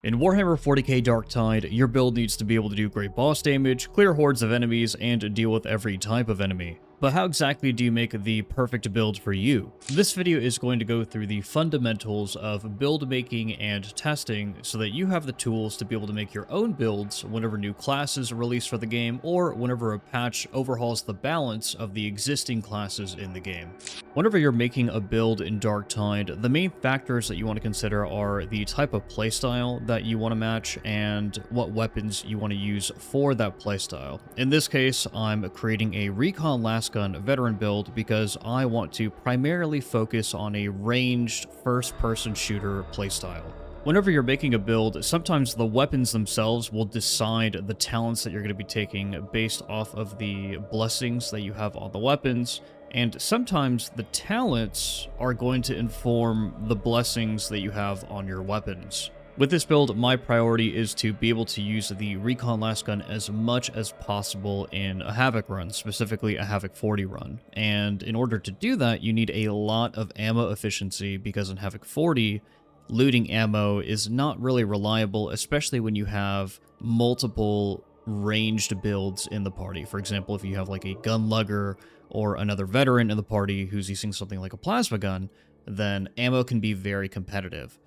In Warhammer 40k Darktide, your build needs to be able to do great boss damage, clear hordes of enemies, and deal with every type of enemy. But how exactly do you make the perfect build for you? This video is going to go through the fundamentals of build making and testing so that you have the tools to be able to make your own builds whenever new classes are released for the game or whenever a patch overhauls the balance of the existing classes in the game. Whenever you're making a build in Darktide, the main factors that you want to consider are the type of playstyle that you want to match and what weapons you want to use for that playstyle. In this case, I'm creating a Recon Last Gun veteran build because I want to primarily focus on a ranged first-person shooter playstyle. Whenever you're making a build, sometimes the weapons themselves will decide the talents that you're going to be taking based off of the blessings that you have on the weapons, and sometimes the talents are going to inform the blessings that you have on your weapons. With this build, my priority is to be able to use the Recon Last Gun as much as possible in a Havoc run, specifically a Havoc 40 run. And in order to do that, you need a lot of ammo efficiency because in Havoc 40, looting ammo is not really reliable, especially when you have multiple ranged builds in the party. For example, if you have like a gun lugger or another veteran in the party who's using something like a plasma gun, then ammo can be very competitive.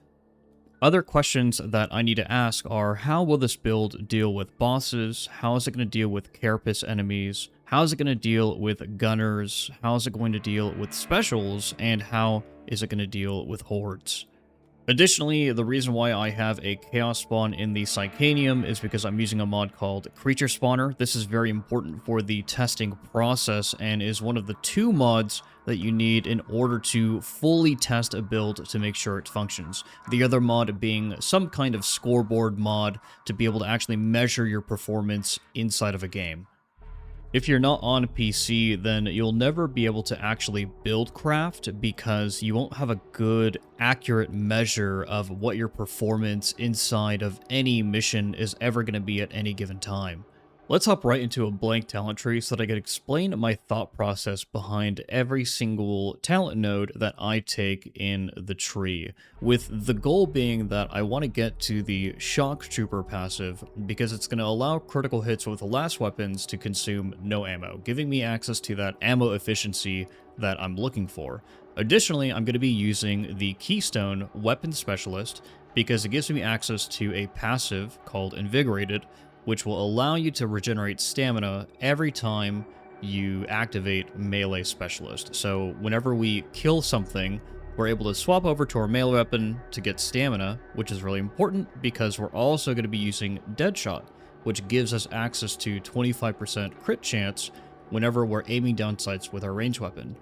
Other questions that I need to ask are, how will this build deal with bosses? How is it going to deal with carapace enemies? How is it going to deal with gunners? How is it going to deal with specials? And how is it going to deal with hordes? Additionally, the reason why I have a chaos spawn in the Psychanium is because I'm using a mod called Creature Spawner. This is very important for the testing process and is one of the two mods that you need in order to fully test a build to make sure it functions. The other mod being some kind of scoreboard mod to be able to actually measure your performance inside of a game. If you're not on PC, then you'll never be able to actually build craft because you won't have a good, accurate measure of what your performance inside of any mission is ever going to be at any given time. Let's hop right into a blank talent tree so that I can explain my thought process behind every single talent node that I take in the tree, with the goal being that I want to get to the Shock Trooper passive because it's going to allow critical hits with the last weapons to consume no ammo, giving me access to that ammo efficiency that I'm looking for. Additionally, I'm going to be using the Keystone Weapon Specialist because it gives me access to a passive called Invigorated, which will allow you to regenerate stamina every time you activate Melee Specialist. So whenever we kill something, we're able to swap over to our melee weapon to get stamina, which is really important because we're also going to be using Deadshot, which gives us access to 25% crit chance whenever we're aiming down sights with our ranged weapon,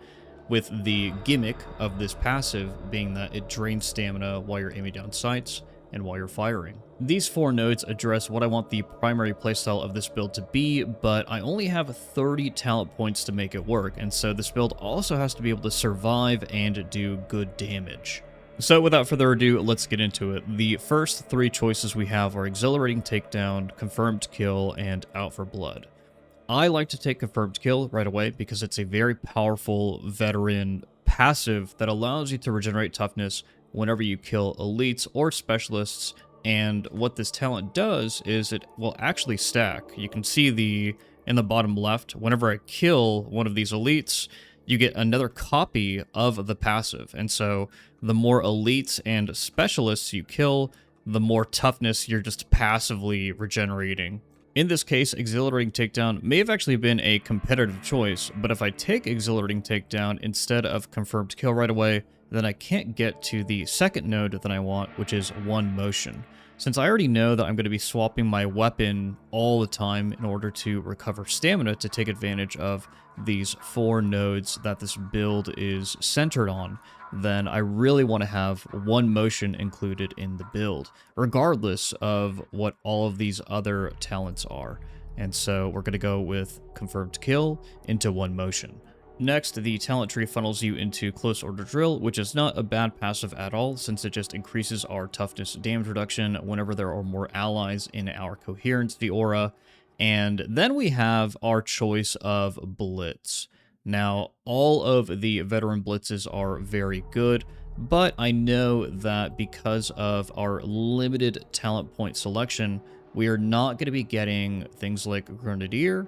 with the gimmick of this passive being that it drains stamina while you're aiming down sights and while you're firing. These four nodes address what I want the primary playstyle of this build to be, but I only have 30 talent points to make it work, and so this build also has to be able to survive and do good damage. So without further ado, let's get into it. The first three choices we have are Exhilarating Takedown, Confirmed Kill, and Out for Blood. I like to take Confirmed Kill right away because it's a very powerful veteran passive that allows you to regenerate toughness whenever you kill elites or specialists, and what this talent does is it will actually stack. You can see in the bottom left, whenever I kill one of these elites, you get another copy of the passive, and so the more elites and specialists you kill, the more toughness you're just passively regenerating. In this case, Exhilarating Takedown may have actually been a competitive choice, but if I take Exhilarating Takedown instead of Confirmed Kill right away, then I can't get to the second node that I want, which is One Motion. Since I already know that I'm going to be swapping my weapon all the time in order to recover stamina to take advantage of these four nodes that this build is centered on, then I really want to have One Motion included in the build, regardless of what all of these other talents are. And so we're going to go with Confirmed Kill into One Motion. Next, the talent tree funnels you into Close Order Drill, which is not a bad passive at all, since it just increases our toughness damage reduction whenever there are more allies in our Coherence aura. And then we have our choice of Blitz. Now, all of the veteran blitzes are very good, But I know that because of our limited talent point selection, we are not going to be getting things like a Grenadier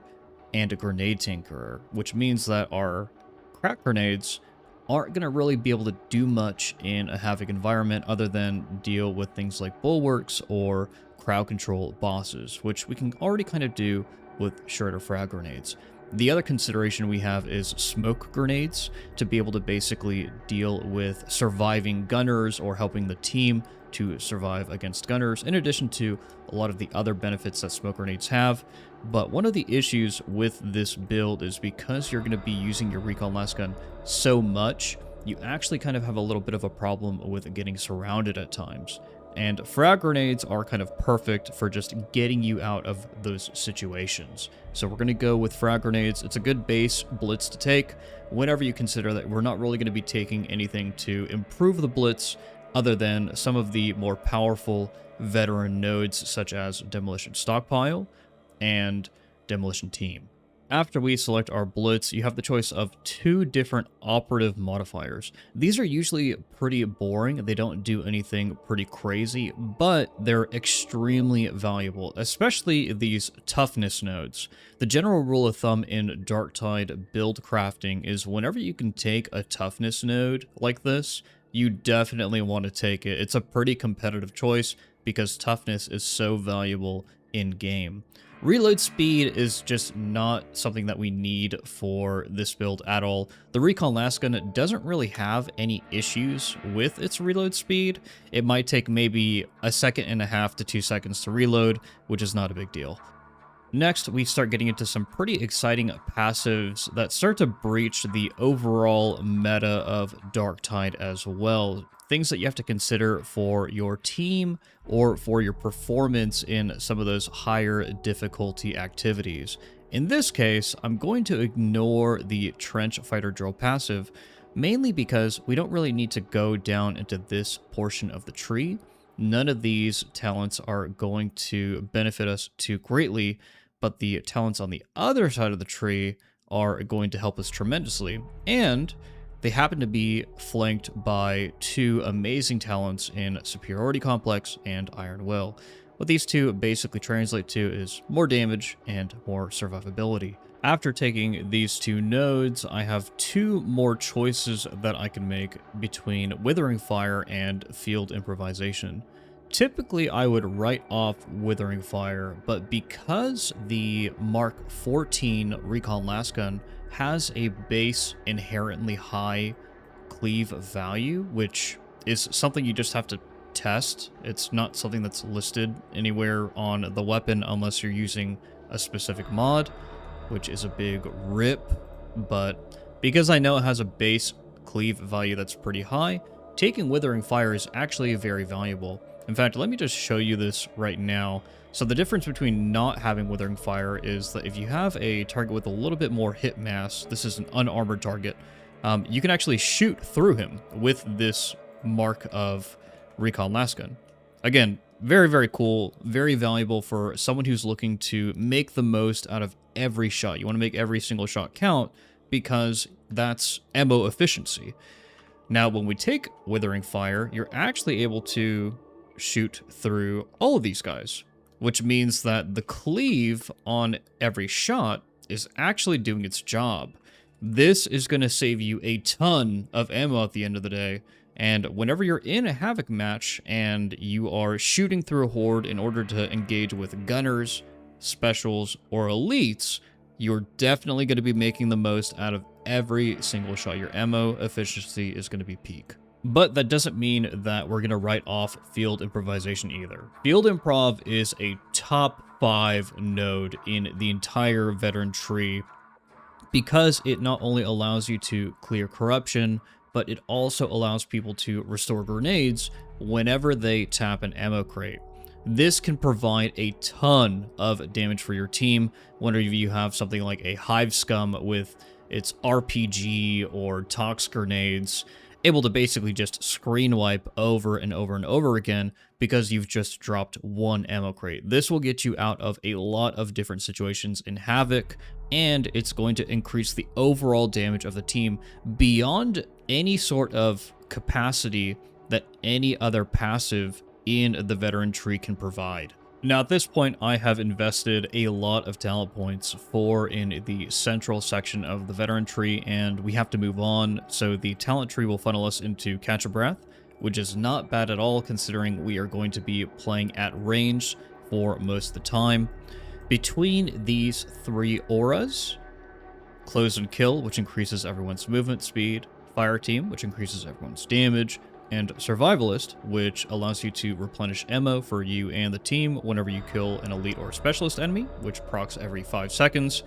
and a Grenade Tinkerer, which means that our crack grenades aren't going to really be able to do much in a Havoc environment other than deal with things like bulwarks or crowd control bosses, which we can already kind of do with shredder frag grenades. The other consideration we have is smoke grenades to be able to basically deal with surviving gunners or helping the team to survive against gunners, in addition to a lot of the other benefits that smoke grenades have. But one of the issues with this build is because you're going to be using your recon lasgun so much, you actually kind of have a little bit of a problem with getting surrounded at times. And frag grenades are kind of perfect for just getting you out of those situations. So we're going to go with frag grenades. It's a good base blitz to take whenever you consider that we're not really going to be taking anything to improve the blitz other than some of the more powerful veteran nodes such as Demolition Stockpile and Demolition Team. After we select our blitz, you have the choice of two different operative modifiers. These are usually pretty boring. They don't do anything pretty crazy, but they're extremely valuable, especially these toughness nodes. The general rule of thumb in Darktide build crafting is whenever you can take a toughness node like this, you definitely want to take it. It's a pretty competitive choice because toughness is so valuable in game. Reload speed is just not something that we need for this build at all. The Recon Lasgun doesn't really have any issues with its reload speed. It might take maybe 1.5 seconds to 2 seconds to reload, which is not a big deal. Next, we start getting into some pretty exciting passives that start to breach the overall meta of Darktide as well. Things that you have to consider for your team or for your performance in some of those higher difficulty activities. In this case, I'm going to ignore the Trench Fighter Drill passive, mainly because we don't really need to go down into this portion of the tree. None of these talents are going to benefit us too greatly, but the talents on the other side of the tree are going to help us tremendously. And they happen to be flanked by two amazing talents in Superiority Complex and Iron Will. What these two basically translate to is more damage and more survivability. After taking these two nodes, I have two more choices that I can make between Withering Fire and Field Improvisation. Typically, I would write off Withering Fire, but because the Mark 14 Recon Lasgun has a base inherently high cleave value, which is something you just have to test. It's not something that's listed anywhere on the weapon unless you're using a specific mod, which is a big rip. But because I know it has a base cleave value that's pretty high, taking Withering Fire is actually very valuable. In fact, let me just show you this right now. So the difference between not having Withering Fire is that if you have a target with a little bit more hit mass, this is an unarmored target, you can actually shoot through him with this mark of Recon Lasgun. Again, very, very cool, very valuable for someone who's looking to make the most out of every shot. You want to make every single shot count because that's ammo efficiency. Now, when we take Withering Fire, you're actually able to shoot through all of these guys, which means that the cleave on every shot is actually doing its job. This is going to save you a ton of ammo at the end of the day, and whenever you're in a Havoc match and you are shooting through a horde in order to engage with gunners, specials, or elites, you're definitely going to be making the most out of every single shot. Your ammo efficiency is going to be peak. But that doesn't mean that we're going to write off Field Improvisation either. Field Improv is a top 5 node in the entire veteran tree because it not only allows you to clear corruption, but it also allows people to restore grenades whenever they tap an ammo crate. This can provide a ton of damage for your team whenever you have something like a Hive Scum with its RPG or Tox grenades, able to basically just screen wipe over and over and over again because you've just dropped one ammo crate. This will get you out of a lot of different situations in Havoc, and it's going to increase the overall damage of the team beyond any sort of capacity that any other passive in the veteran tree can provide. Now at this point, I have invested a lot of talent points in the central section of the veteran tree, and we have to move on, so the talent tree will funnel us into Catch a Breath, which is not bad at all considering we are going to be playing at range for most of the time. Between these 3 auras, Close and Kill, which increases everyone's movement speed, Fire Team, which increases everyone's damage, and Survivalist, which allows you to replenish ammo for you and the team whenever you kill an elite or specialist enemy, which procs every 5 seconds.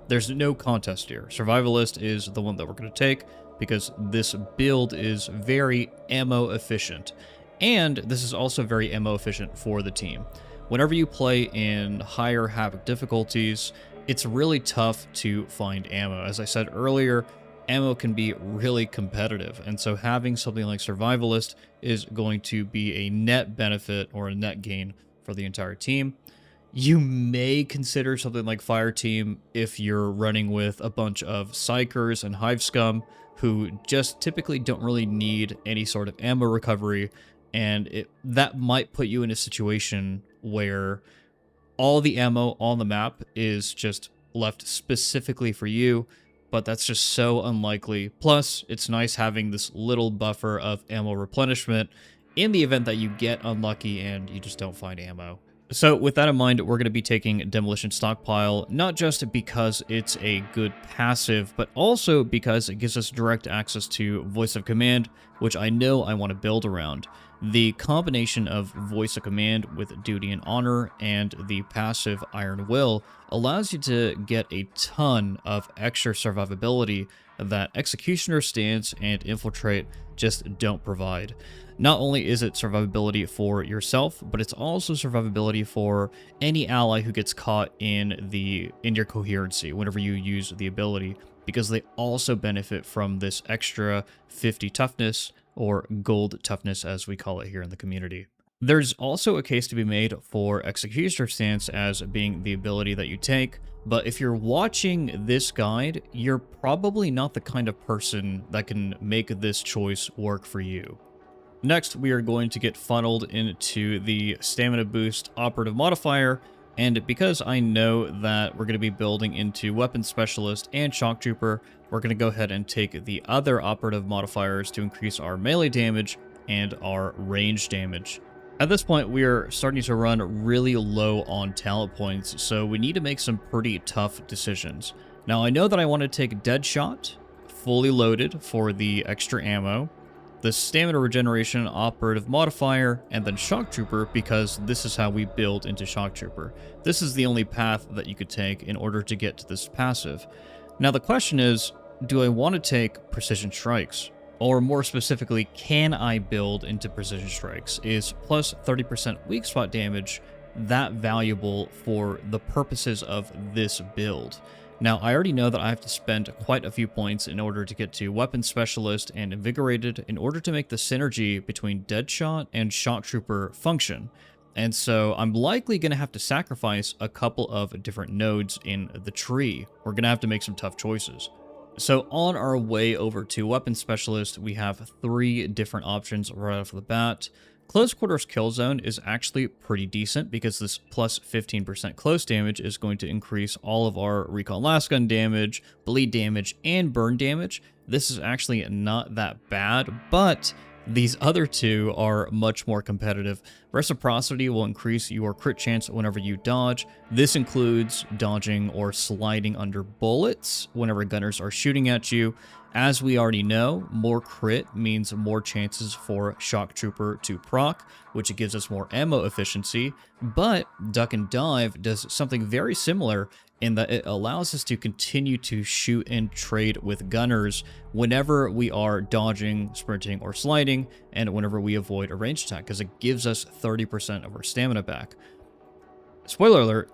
There's no contest here. Survivalist is the one that we're going to take because this build is very ammo efficient. And this is also very ammo efficient for the team. Whenever you play in higher havoc difficulties, it's really tough to find ammo. As I said earlier, ammo can be really competitive, and so having something like Survivalist is going to be a net benefit or a net gain for the entire team. You may consider something like Fire Team if you're running with a bunch of Psychers and Hive Scum who just typically don't really need any sort of ammo recovery, and that might put you in a situation where all the ammo on the map is just left specifically for you, but that's just so unlikely. Plus, it's nice having this little buffer of ammo replenishment in the event that you get unlucky and you just don't find ammo. So with that in mind, we're going to be taking Demolition Stockpile, not just because it's a good passive, but also because it gives us direct access to Voice of Command, which I know I want to build around. The combination of Voice of Command with Duty and Honor and the passive Iron Will allows you to get a ton of extra survivability that Executioner Stance and Infiltrate just don't provide. Not only is it survivability for yourself, but it's also survivability for any ally who gets caught in your coherency whenever you use the ability, because they also benefit from this extra 50 toughness, or gold toughness as we call it here in the community. There's also a case to be made for Executioner Stance as being the ability that you take, but if you're watching this guide, you're probably not the kind of person that can make this choice work for you. Next, we are going to get funneled into the Stamina Boost Operative Modifier, and because I know that we're going to be building into Weapon Specialist and Shock Trooper, we're going to go ahead and take the other operative modifiers to increase our melee damage and our range damage. At this point, we are starting to run really low on talent points, so we need to make some pretty tough decisions. Now, I know that I want to take Deadshot, fully loaded for the extra ammo, the Stamina Regeneration Operative Modifier, and then Shock Trooper, because this is how we build into Shock Trooper. This is the only path that you could take in order to get to this passive. Now the question is, do I want to take Precision Strikes? Or more specifically, can I build into Precision Strikes? Is plus 30% weak spot damage that valuable for the purposes of this build? Now, I already know that I have to spend quite a few points in order to get to Weapon Specialist and Invigorated in order to make the synergy between Deadshot and Shock Trooper function. And so I'm likely going to have to sacrifice a couple of different nodes in the tree. We're going to have to make some tough choices. So on our way over to Weapon Specialist, we have 3 different options right off the bat. Close Quarters Kill Zone is actually pretty decent because this plus 15% close damage is going to increase all of our Recon Last Gun damage, bleed damage, and burn damage. This is actually not that bad, but these other 2 are much more competitive. Reciprocity will increase your crit chance whenever you dodge. This includes dodging or sliding under bullets whenever gunners are shooting at you. As we already know, more crit means more chances for Shock Trooper to proc, which gives us more ammo efficiency, but Duck and Dive does something very similar in that it allows us to continue to shoot and trade with gunners whenever we are dodging, sprinting, or sliding, and whenever we avoid a ranged attack, because it gives us 30% of our stamina back. Spoiler alert,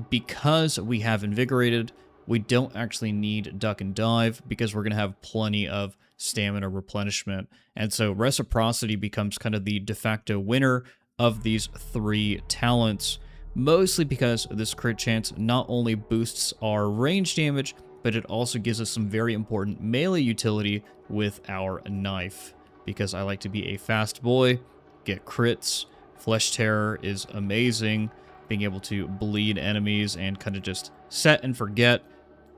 because we have Invigorated, we don't actually need Duck and Dive because we're going to have plenty of stamina replenishment. And so Reciprocity becomes kind of the de facto winner of these 3 talents, mostly because this crit chance not only boosts our range damage, but it also gives us some very important melee utility with our knife. because I like to be a fast boy, get crits. Flesh Terror is amazing, being able to bleed enemies and kind of just set and forget.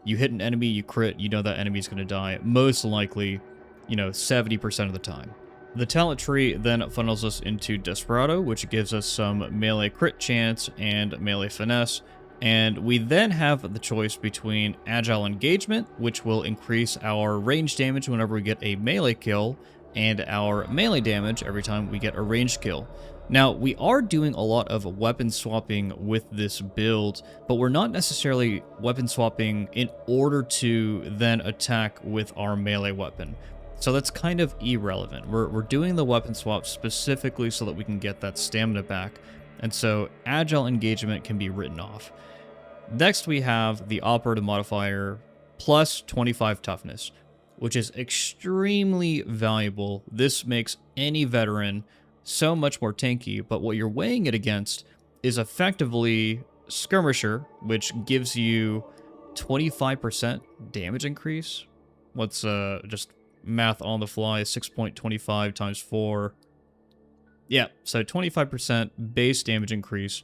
You hit an enemy, you crit, you know that enemy's going to die, most likely, 70% of the time. The talent tree then funnels us into Desperado, which gives us some melee crit chance and melee finesse, and we then have the choice between Agile Engagement, which will increase our range damage whenever we get a melee kill, and our melee damage every time we get a ranged kill. Now, we are doing a lot of weapon swapping with this build, but we're not necessarily weapon swapping in order to then attack with our melee weapon. So that's kind of irrelevant. We're doing the weapon swap specifically so that we can get that stamina back, and so Agile Engagement can be written off. Next, we have the Operative modifier plus 25 toughness, which is extremely valuable. This makes any veteran so much more tanky, but what you're weighing it against is effectively Skirmisher, which gives you 25% damage increase. What's just math on the fly, 6.25 times 4. Yeah, so 25% base damage increase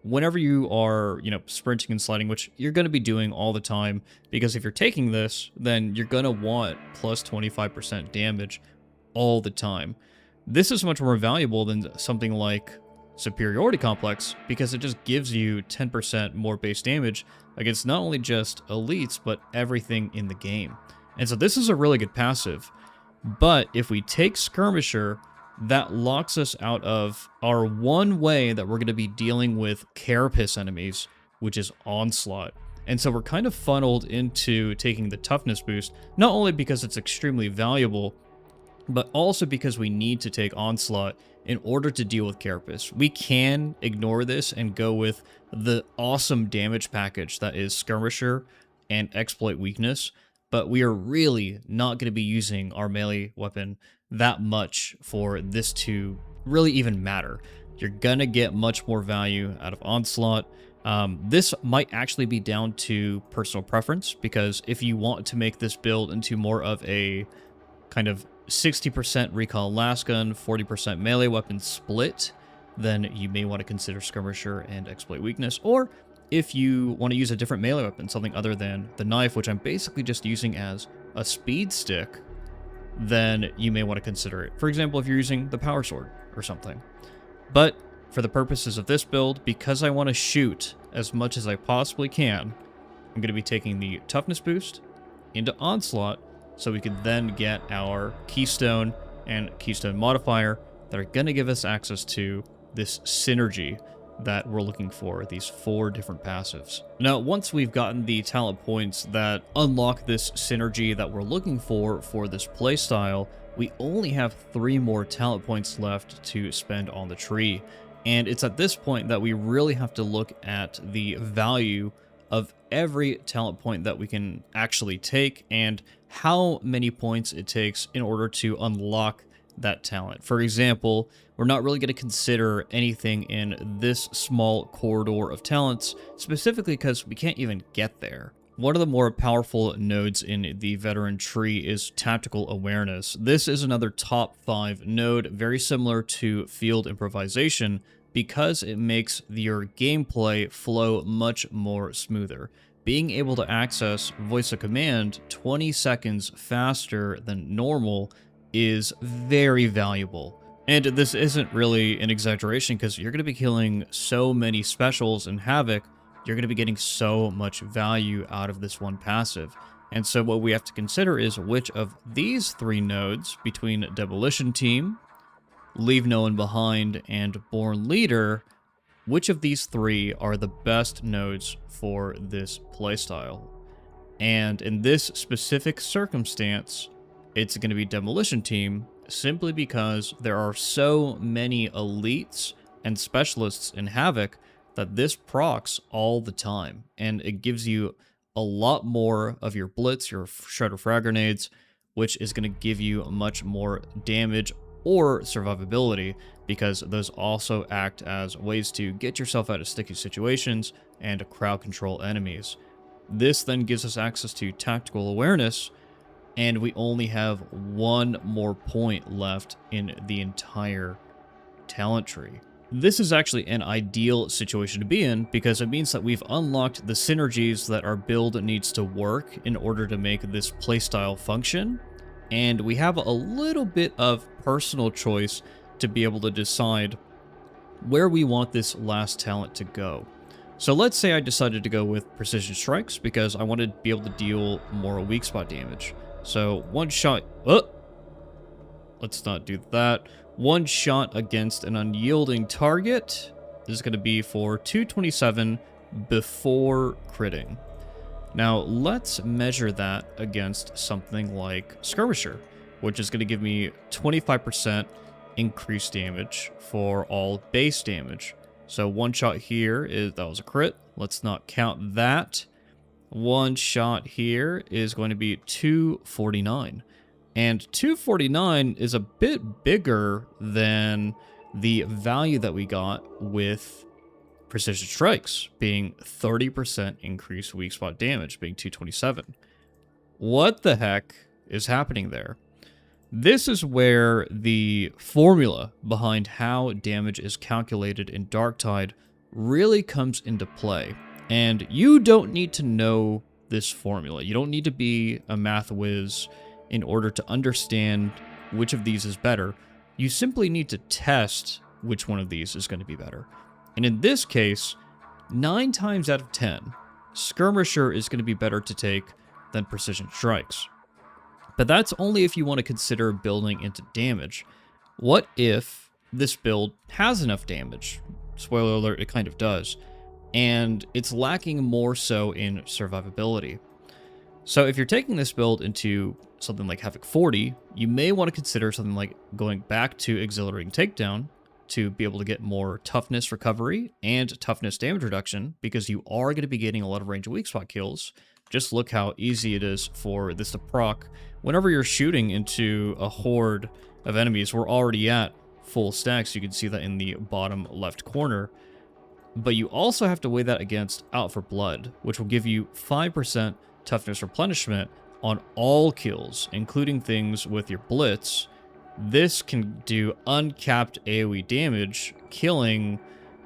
whenever you are, sprinting and sliding, which you're going to be doing all the time, because if you're taking this, then you're going to want plus 25% damage all the time. This is much more valuable than something like Superiority Complex, because it just gives you 10% more base damage against not only just elites, but everything in the game. And so this is a really good passive. But if we take Skirmisher, that locks us out of our one way that we're going to be dealing with carapace enemies, which is Onslaught. And so we're kind of funneled into taking the toughness boost, not only because it's extremely valuable, but also because we need to take Onslaught in order to deal with carapace. We can ignore this and go with the awesome damage package that is Skirmisher and Exploit Weakness, but we are really not going to be using our melee weapon that much for this to really even matter. You're going to get much more value out of Onslaught. This might actually be down to personal preference, because if you want to make this build into more of a kind of 60% recall last gun, 40% melee weapon split, then you may want to consider Skirmisher and Exploit Weakness. Or if you want to use a different melee weapon, something other than the knife, which I'm basically just using as a speed stick, then you may want to consider it. For example, if you're using the power sword or something. But for the purposes of this build, because I want to shoot as much as I possibly can, I'm going to be taking the toughness boost into Onslaught, so we can then get our Keystone and Keystone modifier that are going to give us access to this synergy that we're looking for, these 4 different passives. Now, once we've gotten the talent points that unlock this synergy that we're looking for this playstyle, we only have 3 more talent points left to spend on the tree. And it's at this point that we really have to look at the value of every talent point that we can actually take and how many points it takes in order to unlock that talent. For example, we're not really going to consider anything in this small corridor of talents, specifically because we can't even get there. One of the more powerful nodes in the veteran tree is Tactical Awareness. This is another top 5 node, very similar to Field Improvisation, because it makes your gameplay flow much more smoother. Being able to access voice of command 20 seconds faster than normal is very valuable. And this isn't really an exaggeration, because you're going to be killing so many specials in Havoc, you're going to be getting so much value out of this one passive. And so what we have to consider is which of these 3 nodes, between Demolition Team, Leave No One Behind, and Born Leader, which of these 3 are the best nodes for this playstyle. And in this specific circumstance, it's going to be Demolition Team, simply because there are so many elites and specialists in Havoc that this procs all the time, and it gives you a lot more of your blitz, your shredder frag grenades, which is going to give you much more damage or survivability, because those also act as ways to get yourself out of sticky situations and crowd control enemies. This then gives us access to Tactical Awareness, and we only have one more point left in the entire talent tree. This is actually an ideal situation to be in because it means that we've unlocked the synergies that our build needs to work in order to make this playstyle function, and we have a little bit of personal choice to be able to decide where we want this last talent to go. So let's say I decided to go with Precision Strikes because I wanted to be able to deal more weak spot damage. So one shot, let's not do that. One shot against an unyielding target is going to be for 227 before critting. Now let's measure that against something like Skirmisher, which is going to give me 25% increased damage for all base damage. So one shot here that was a crit. Let's not count that. One shot here is going to be 249. And 249 is a bit bigger than the value that we got with Precision Strikes, being 30% increased weak spot damage, being 227. What the heck is happening there? This is where the formula behind how damage is calculated in Darktide really comes into play. And you don't need to know this formula. You don't need to be a math whiz in order to understand which of these is better. You simply need to test which one of these is going to be better. And in this case, 9 times out of 10, Skirmisher is going to be better to take than Precision Strikes. But that's only if you want to consider building into damage. What if this build has enough damage? Spoiler alert, it kind of does. And it's lacking more so in survivability. So if you're taking this build into something like Havoc 40, you may want to consider something like going back to Exhilarating Takedown to be able to get more toughness recovery and toughness damage reduction, because you are going to be getting a lot of range of weak spot kills. Just look how easy it is for this to proc. Whenever you're shooting into a horde of enemies, we're already at full stacks. You can see that in the bottom left corner. But you also have to weigh that against Out for Blood, which will give you 5% toughness replenishment on all kills, including things with your Blitz. This can do uncapped AoE damage, killing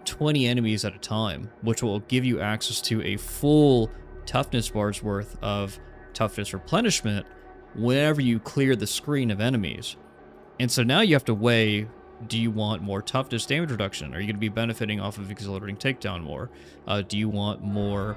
20 enemies at a time, which will give you access to a full toughness bar's worth of toughness replenishment whenever you clear the screen of enemies. And so now you have to weigh, do you want more toughness damage reduction? Are you going to be benefiting off of Exhilarating Takedown more? Do you want more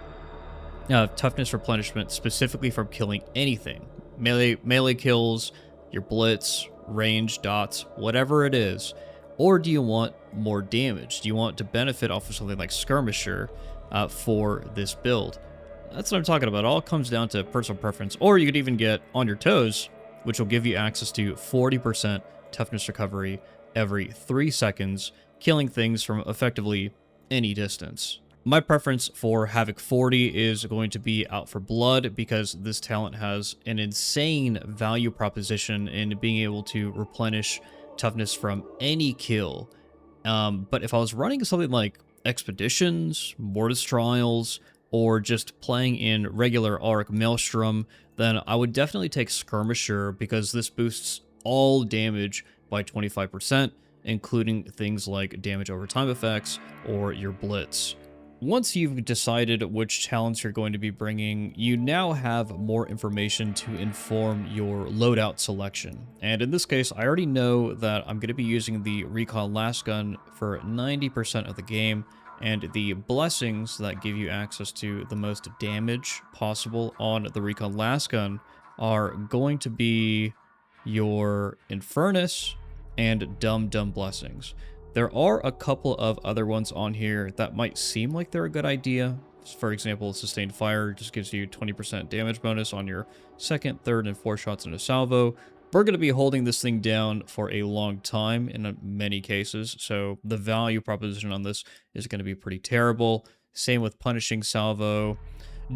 toughness replenishment specifically from killing anything? Melee kills, your Blitz, range, dots, whatever it is. Or do you want more damage? Do you want to benefit off of something like Skirmisher for this build? That's what I'm talking about. It all comes down to personal preference. Or you could even get On Your Toes, which will give you access to 40% toughness recovery every 3 seconds, killing things from effectively any distance. My preference for Havoc 40 is going to be Out for Blood, because this talent has an insane value proposition in being able to replenish toughness from any kill. But if I was running something like Expeditions, Mortis Trials, or just playing in regular Auric Maelstrom, then I would definitely take Skirmisher, because this boosts all damage by 25%, including things like damage over time effects or your Blitz. Once you've decided which talents you're going to be bringing, you now have more information to inform your loadout selection. And in this case, I already know that I'm going to be using the Recon Lasgun for 90% of the game, and the blessings that give you access to the most damage possible on the Recon Lasgun are going to be your Infernus and Dumb blessings. There are a couple of other ones on here that might seem like they're a good idea. For example, Sustained Fire just gives you 20% damage bonus on your second, third, and fourth shots in a salvo. We're going to be holding this thing down for a long time in many cases, so the value proposition on this is going to be pretty terrible. Same with Punishing Salvo.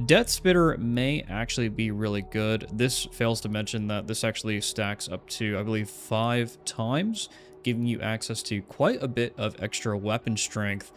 Death Spitter may actually be really good. This fails to mention that this actually stacks up to, I believe, 5 times, giving you access to quite a bit of extra weapon strength.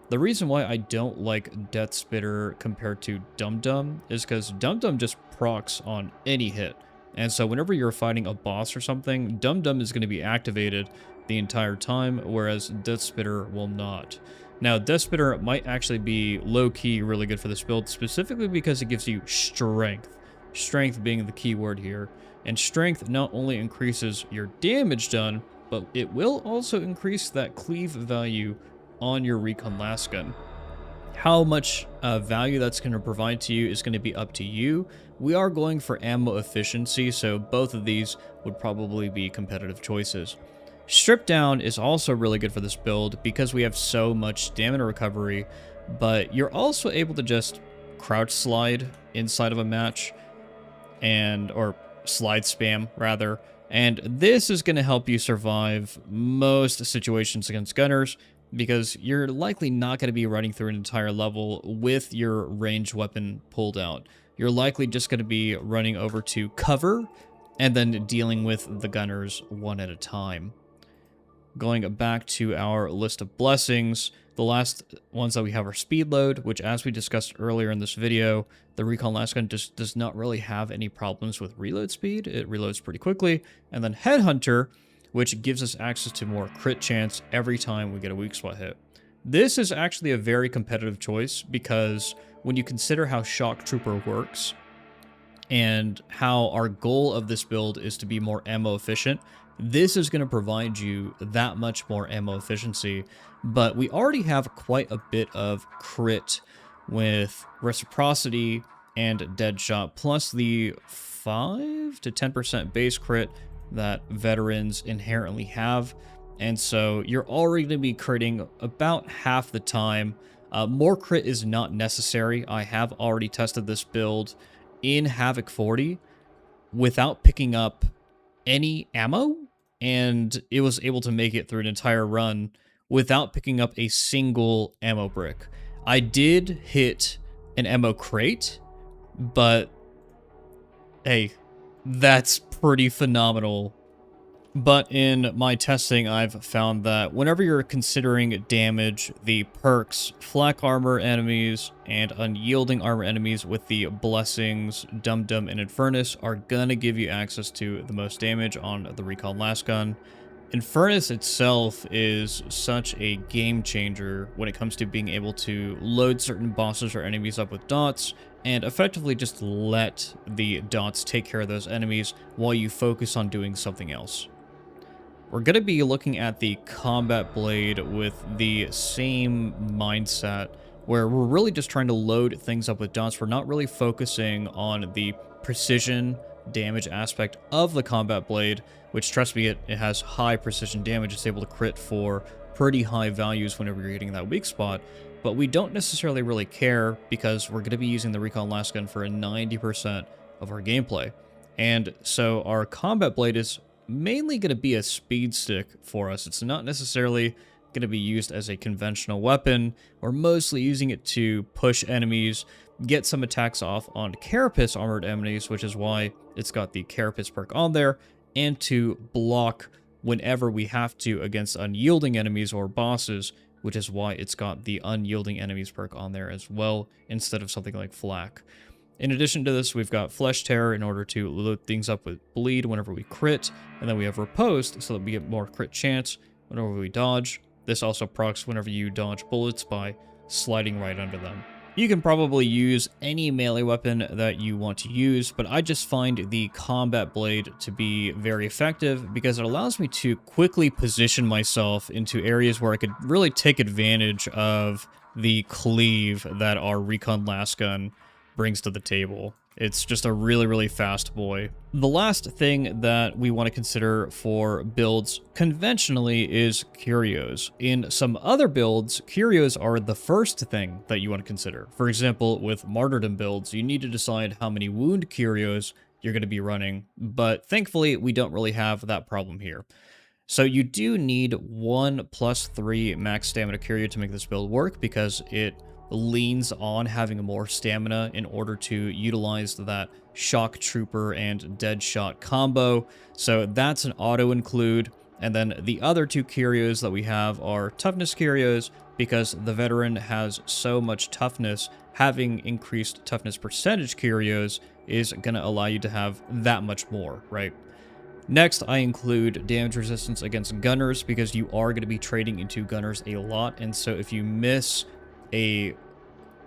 The reason why I don't like Death Spitter compared to Dum Dum is because Dum Dum just procs on any hit. And so whenever you're fighting a boss or something, Dum Dum is going to be activated the entire time, whereas Death Spitter will not. Now, Death Spitter might actually be low-key really good for this build, specifically because it gives you strength. Strength being the key word here. And strength not only increases your damage done, but it will also increase that cleave value on your Recon Lasgun. How much value that's going to provide to you is going to be up to you. We are going for ammo efficiency, so both of these would probably be competitive choices. Strip Down is also really good for this build because we have so much stamina recovery, but you're also able to just crouch slide inside of a match, or slide spam rather, and this is going to help you survive most situations against gunners, because you're likely not going to be running through an entire level with your ranged weapon pulled out. You're likely just going to be running over to cover and then dealing with the gunners one at a time. Going back to our list of blessings, the last ones that we have are Speed Load, which, as we discussed earlier in this video, the Recon Lasgun just does not really have any problems with reload speed. It reloads pretty quickly. And then Headhunter, which gives us access to more crit chance every time we get a weak spot hit. This is actually a very competitive choice because when you consider how Shock Trooper works and how our goal of this build is to be more ammo efficient, this is going to provide you that much more ammo efficiency, but we already have quite a bit of crit with Reciprocity and Dead Shot, plus the 5 to 10% base crit that veterans inherently have, and so you're already going to be critting about half the time. More crit is not necessary. I have already tested this build in Havoc 40 without picking up any ammo, and it was able to make it through an entire run without picking up a single ammo brick. I did hit an ammo crate, but hey, that's pretty phenomenal. But in my testing, I've found that whenever you're considering damage, the perks, Flak Armor enemies, and Unyielding Armor enemies with the Blessings, Dum Dum, and Infernus are gonna give you access to the most damage on the Recon Lasgun. Infernus itself is such a game changer when it comes to being able to load certain bosses or enemies up with dots, and effectively just let the dots take care of those enemies while you focus on doing something else. We're going to be looking at the Combat Blade with the same mindset, where we're really just trying to load things up with dots. We're not really focusing on the precision damage aspect of the Combat Blade, which, trust me, it has high precision damage. It's able to crit for pretty high values whenever you're hitting that weak spot, but we don't necessarily really care because we're going to be using the Recon Lasgun for 90% of our gameplay. And so our Combat Blade is mainly going to be a speed stick for us. It's not necessarily going to be used as a conventional weapon. We're mostly using it to push enemies, get some attacks off on Carapace armored enemies, which is why it's got the Carapace perk on there, and to block whenever we have to against unyielding enemies or bosses, which is why it's got the Unyielding Enemies perk on there as well, instead of something like Flak. In addition to this, we've got Flesh Tear in order to load things up with Bleed whenever we crit, and then we have Riposte so that we get more crit chance whenever we dodge. This also procs whenever you dodge bullets by sliding right under them. You can probably use any melee weapon that you want to use, but I just find the Combat Blade to be very effective because it allows me to quickly position myself into areas where I could really take advantage of the cleave that our Recon Lasgun brings to the table. It's just a really, really fast boy. The last thing that we want to consider for builds conventionally is curios. In some other builds, curios are the first thing that you want to consider. For example, with martyrdom builds, you need to decide how many wound curios you're going to be running, but thankfully we don't really have that problem here. So you do need 1+3 max stamina curio to make this build work because it leans on having more stamina in order to utilize that Shock Trooper and Dead Shot combo. So that's an auto include. And then the other two curios that we have are toughness curios, because the veteran has so much toughness. Having increased toughness percentage curios is going to allow you to have that much more, right? Next, I include damage resistance against gunners because you are going to be trading into gunners a lot. And so if you miss a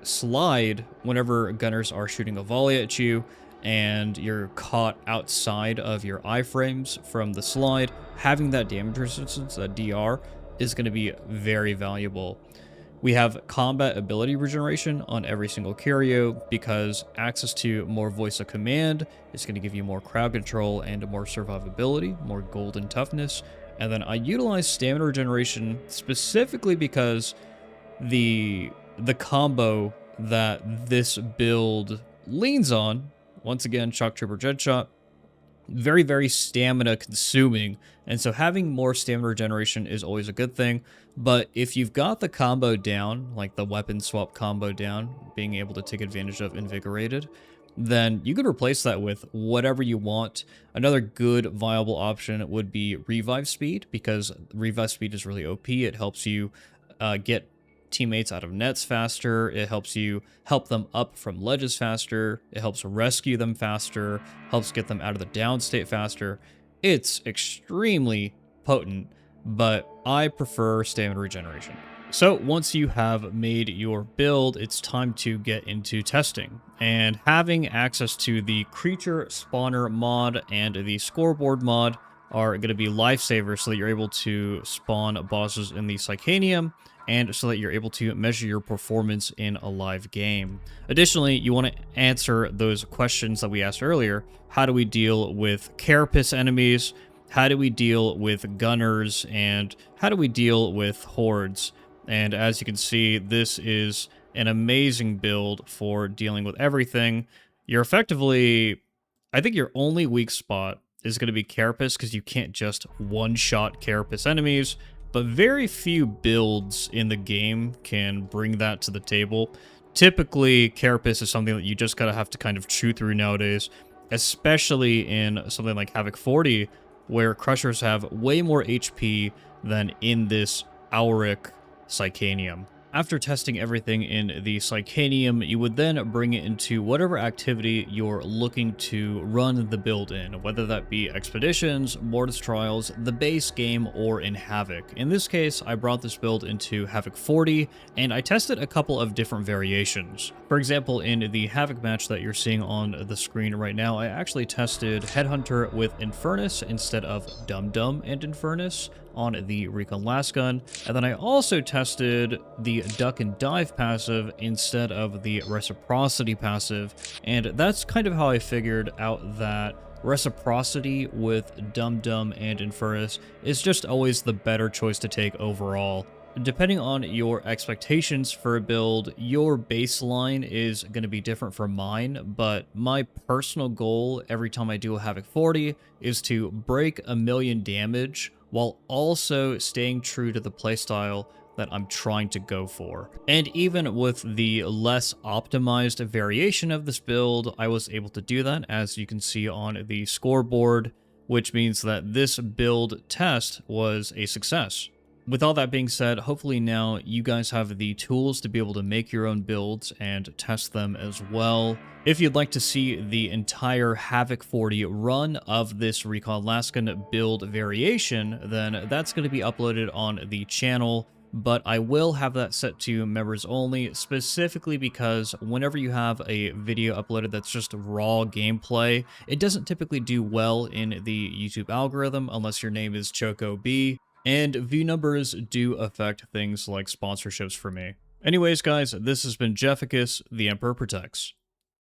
slide whenever gunners are shooting a volley at you and you're caught outside of your iframes from the slide, having that damage resistance, that DR, is going to be very valuable. We have combat ability regeneration on every single curio because access to more voice of command is going to give you more crowd control and more survivability, more gold and toughness. And then I utilize stamina regeneration specifically because the combo that this build leans on, once again, Shock Trooper Dreadshot, very, very stamina consuming. And so having more stamina regeneration is always a good thing. But if you've got the combo down, like the weapon swap combo down, being able to take advantage of Invigorated, then you could replace that with whatever you want. Another good viable option would be Revive Speed, because Revive Speed is really OP. It helps you get teammates out of nets faster, it helps you help them up from ledges faster, it helps rescue them faster, helps get them out of the down state faster. It's extremely potent, but I prefer stamina regeneration. So once you have made your build, it's time to get into testing. And having access to the creature spawner mod and the scoreboard mod are going to be lifesavers so that you're able to spawn bosses in the Psychanium and so that you're able to measure your performance in a live game. Additionally, you want to answer those questions that we asked earlier. How do we deal with carapace enemies? How do we deal with gunners? And how do we deal with hordes? And as you can see, this is an amazing build for dealing with everything. You're effectively, I think your only weak spot is going to be carapace because you can't just one-shot carapace enemies. But very few builds in the game can bring that to the table. Typically, carapace is something that you just gotta have to kind of chew through nowadays, especially in something like Havoc 40, where Crushers have way more HP than in this Auric Psychanium. After testing everything in the Psychanium, you would then bring it into whatever activity you're looking to run the build in, whether that be Expeditions, Mortis Trials, the base game, or in Havoc. In this case, I brought this build into Havoc 40, and I tested a couple of different variations. For example, in the Havoc match that you're seeing on the screen right now, I actually tested Headhunter with Infernus instead of Dum Dum and Infernus on the Recon Lasgun, and then I also tested the Duck and Dive passive instead of the Reciprocity passive, and that's kind of how I figured out that Reciprocity with Dum Dum and Infernus is just always the better choice to take overall. Depending on your expectations for a build, your baseline is going to be different from mine, but my personal goal every time I do a Havoc 40 is to break 1,000,000 damage while also staying true to the playstyle that I'm trying to go for. And even with the less optimized variation of this build, I was able to do that, as you can see on the scoreboard, which means that this build test was a success. With all that being said, hopefully now you guys have the tools to be able to make your own builds and test them as well. If you'd like to see the entire Havoc 40 run of this Recon Lasgun build variation, then that's going to be uploaded on the channel, but I will have that set to members only, specifically because whenever you have a video uploaded that's just raw gameplay, it doesn't typically do well in the YouTube algorithm unless your name is ChocoB. And view numbers do affect things like sponsorships for me. Anyways, guys, this has been Jefficus, the Emperor Protects.